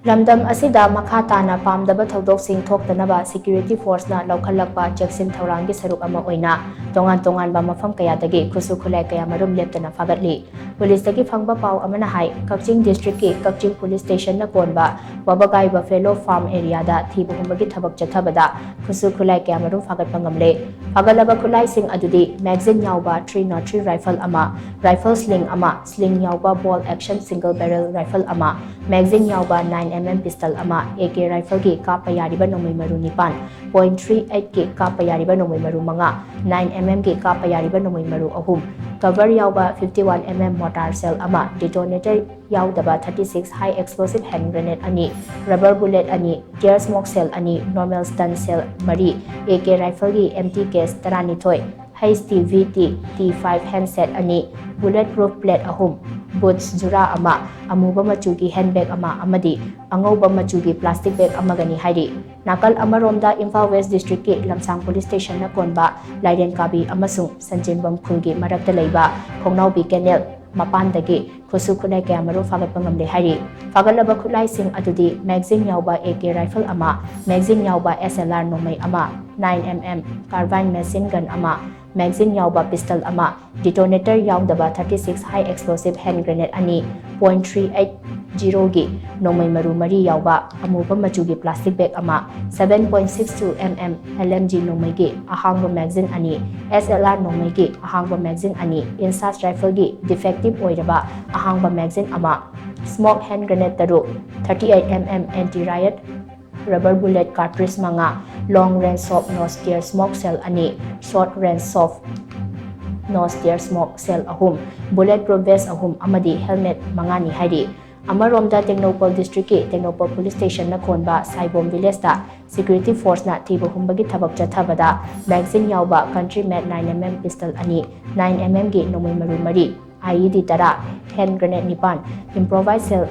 Lamdam asida makha tana pamdaba thoudok sing thoktanaba security force na loukhatlakpa chekshin thourang gi sharuk ama oina Tongan Tonganba Mapham Kayadagi khutsu Khutlai kaya Marum Leptana Phagatli police dagi phangba pau amana hai Kaching district ki Kaching police station na konba wabagai buffalo farm area da thibu humbagi thabak chathabada khutsu Khutlai kaya Marum Phagatpa ngamle Phagalaba Khutlai sing adudi magazine yauba 303 rifle ama rifle sling yauba ball action single barrel rifle ama magazine yauba 9mm pistol ama AK rifle gi kapa yariba nomai maru nipan .38 gi kapa yariba nomai maru manga 9mm gi kapa yariba nomai maru ahum cover yauba 51mm mortar cell ama detonator yaudaba 36 high explosive hand grenade ani rubber bullet ani tear smoke cell ani normal stun cell mari AK rifle gi empty case tarani thoi HTVT T5 handset ani bulletproof plate ahum boots jura ama amuba machugi handbag ama amadi angauba machugi plastic bag amagani hairi nakal amaromda Imphal West District ki Lamsang Police Station na konba Laiden Kabi amasung Sanjinbam khulgi marakta leiba Khongnaubi Canal mapandagi khutsu Khutlai kaya Marum Phagatpa ngamle hairi Phagalaba Khutlai sing adudi magazine yauba AK rifle ama magazine yauba SLR nomai ama 9mm carbine machine gun ama magazine yauba pistol ama detonator yaudaba 36 high explosive hand grenade ani .380 gi nomai maru mari yauba amuba machugi plastic bag ama 7.62mm LMG nomai gi ahangba magazine ani SLR nomai gi ahangba magazine ani insert rifle gi defective oiraba ahangba magazine ama smoke hand grenade taru 38mm anti riot rubber bullet cartridge manga long range soft nose tear smoke cell ani short range soft nose tear smoke cell ahum bulletproof vest ahum amadi helmet mangani hairi amaromda Technopol district ki Technopol police station na konba Saibom village da security force na thibu humbagi thabak chathabada magazine yauba country made 9mm pistol ani 9mm gi nomai maru mari IED tara hand grenade nipan improvised cell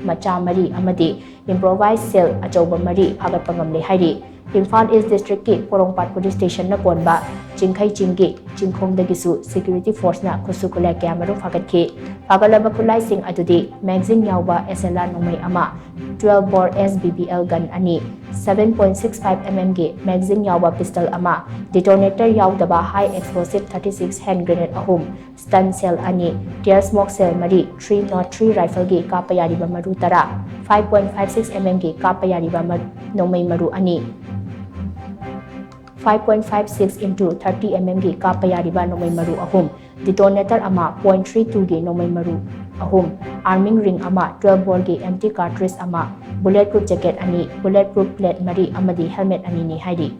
macha mari amadi improvised cell achauba mari phagatpa ngamle hairi Imphal East District ki Porongpat Police Station na konba Chingkhai Chinggi Chingkhongdagi su security force na khutsu Khutlai kaya Marum Phagatki Phagalaba Khutlai sing adudi magazine yauba SLR nomai ama 12 bore SBBL gun ani 7.65mm gi magazine yauba pistol ama detonator yaudaba high explosive 36 hand grenade ahum stun cell ani tear smoke cell mari 303 rifle gi kapa yariba maru tara 5.56mm gi kapa yariba nomai maru ani 5.56 into 30mm gi kapa yariba nomai maru ahum detonator ama .32 gi nomai maru ahum arming ring ama 12 bore gi empty cartridge ama bulletproof jacket ani bulletproof plate mari amadi helmet ani ni hairi